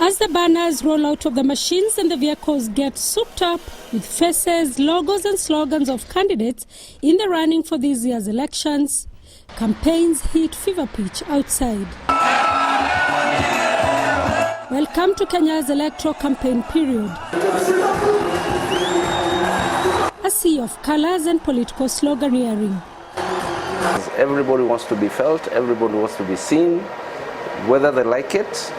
As the banners roll out of the machines and the vehicles get souped up with faces, logos and slogans of candidates in the running for this year's elections, campaigns hit fever pitch outside. Welcome to Kenya's electoral campaign period. A sea of colors and political sloganeering. Everybody wants to be felt, everybody wants to be seen, whether they like it.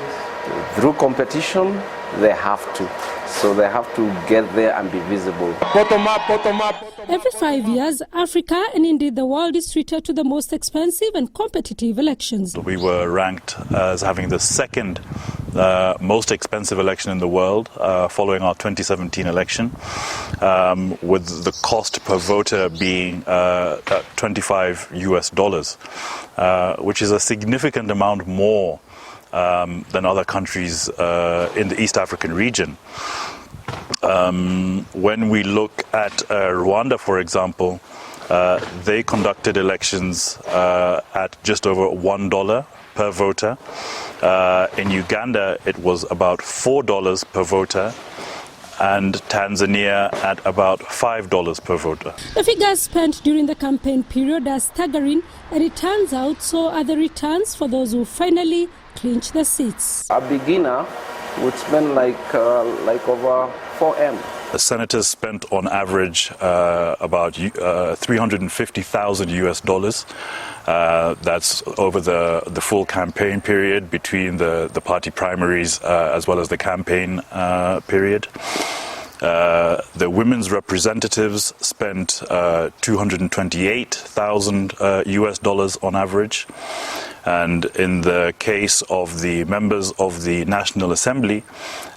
Through competition, they have to. So they have to get there and be visible. Bottom up, bottom up. Every 5 years, Africa and indeed the world is treated to the most expensive and competitive elections. We were ranked as having the second most expensive election in the world, following our 2017 election, with the cost per voter being $25 US, which is a significant amount more than other countries in the East African region. When we look at Rwanda, for example, they conducted elections at just over $1 per voter. In Uganda, it was about $4 per voter, and Tanzania at about $5 per voter. The figures spent during the campaign period are staggering, and it turns out so are the returns for those who finally clinch the seats. A beginner would spend like over 4M. The senators spent on average about $350,000 US. That's over the full campaign period between the party primaries as well as the campaign period. The women's representatives spent $228,000 US on average. And in the case of the members of the National Assembly,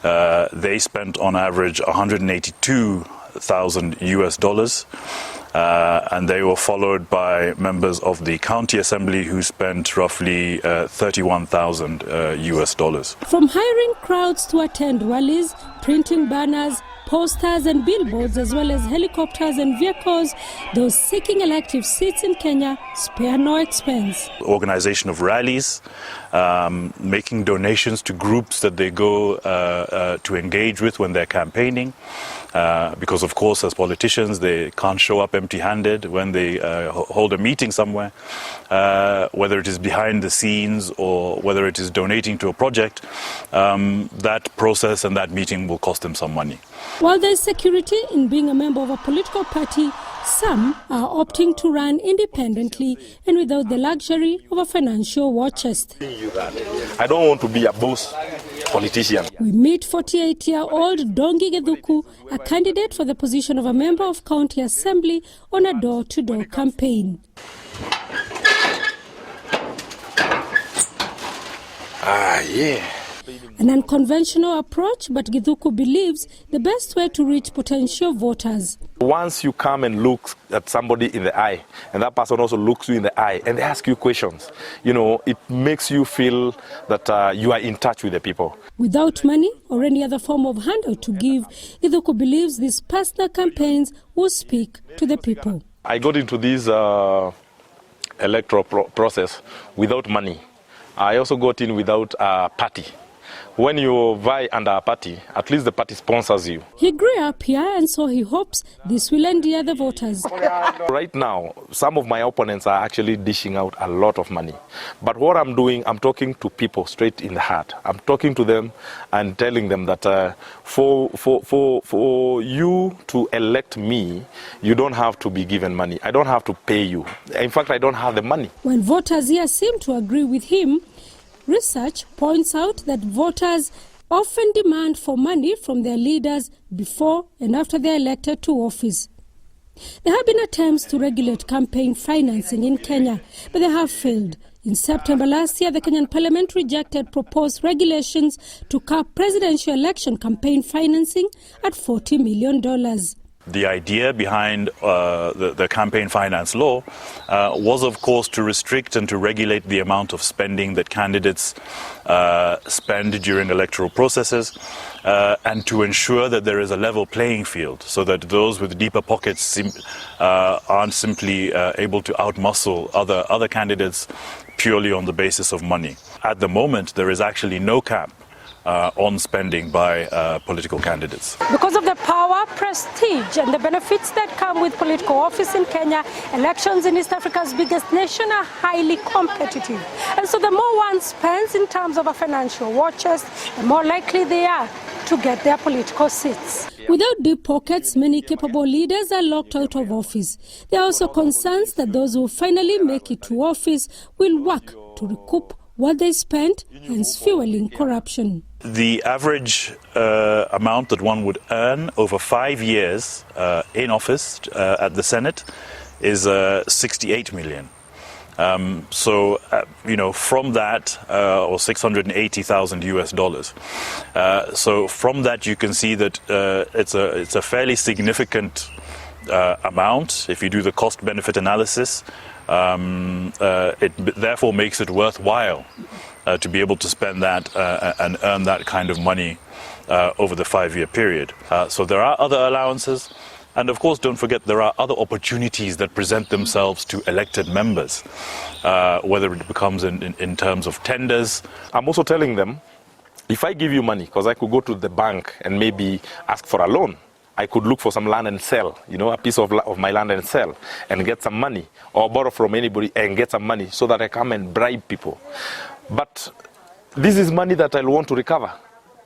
they spent on average $182,000 US. And they were followed by members of the County Assembly who spent roughly $31,000 US. From hiring crowds to attend rallies, printing banners, posters and billboards, as well as helicopters and vehicles, those seeking elective seats in Kenya spare no expense. Organization of rallies, making donations to groups that they go to engage with when they're campaigning. Because of course, as politicians, they can't show up empty-handed when they hold a meeting somewhere, whether it is behind the scenes or whether it is donating to a project. That process and that meeting will cost them some money. While there is security in being a member of a political party, some are opting to run independently and without the luxury of a financial war chest. I don't want to be a boss politician. We meet 48-year-old Dongi Gedhuku, a candidate for the position of a member of County Assembly on a door-to-door campaign. Yeah. An unconventional approach, but Gedhuku believes the best way to reach potential voters. Once you come and look at somebody in the eye, and that person also looks you in the eye, and they ask you questions, it makes you feel that you are in touch with the people. Without money or any other form of handout to give, Gedhuku believes these personal campaigns will speak to the people. I got into this electoral process without money. I also got in without a party. When you vie under a party, at least the party sponsors you. He grew up here, and so he hopes this will endear the voters. Right now, some of my opponents are actually dishing out a lot of money. But what I'm doing, I'm talking to people straight in the heart. I'm talking to them and telling them that for you to elect me, you don't have to be given money. I don't have to pay you. In fact, I don't have the money. When voters here seem to agree with him, research points out that voters often demand for money from their leaders before and after they are elected to office. There have been attempts to regulate campaign financing in Kenya, but they have failed. In September last year, the Kenyan Parliament rejected proposed regulations to cap presidential election campaign financing at $40 million. The idea behind the campaign finance law was, of course, to restrict and to regulate the amount of spending that candidates spend during electoral processes and to ensure that there is a level playing field so that those with deeper pockets aren't simply able to outmuscle other candidates purely on the basis of money. At the moment, there is actually no cap on spending by political candidates. Because of the power, prestige, and the benefits that come with political office in Kenya, elections in East Africa's biggest nation are highly competitive. And so the more one spends in terms of a financial war chest, the more likely they are to get their political seats. Without deep pockets, many capable leaders are locked out of office. There are also concerns that those who finally make it to office will work to recoup what they spent, hence fueling corruption. The average amount that one would earn over 5 years in office at the Senate is 68 million. So from that, or $680,000 US. So from that, you can see that it's a fairly significant amount. If you do the cost-benefit analysis, it therefore makes it worthwhile to be able to spend that and earn that kind of money over the 5-year period. So there are other allowances. And of course, don't forget, there are other opportunities that present themselves to elected members, whether it becomes in terms of tenders. I'm also telling them, if I give you money, because I could go to the bank and maybe ask for a loan, I could look for some land and sell, a piece of my land and sell and get some money, or borrow from anybody and get some money so that I come and bribe people. But this is money that I'll want to recover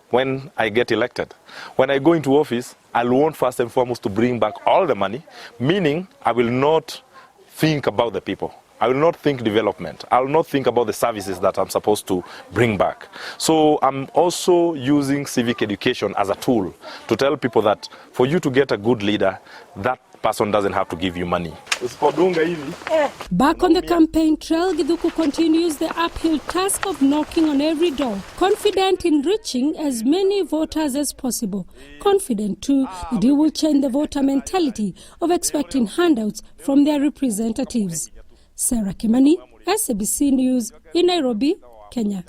when I get elected. When I go into office, I'll want first and foremost to bring back all the money, meaning I will not think about the people. I will not think development. I will not think about the services that I'm supposed to bring back. So I'm also using civic education as a tool to tell people that for you to get a good leader, that person doesn't have to give you money. Back on the campaign trail, Githuku continues the uphill task of knocking on every door, confident in reaching as many voters as possible. Confident, too, that he will change the voter mentality of expecting handouts from their representatives. Sarah Kimani, SABC News in Nairobi, Kenya.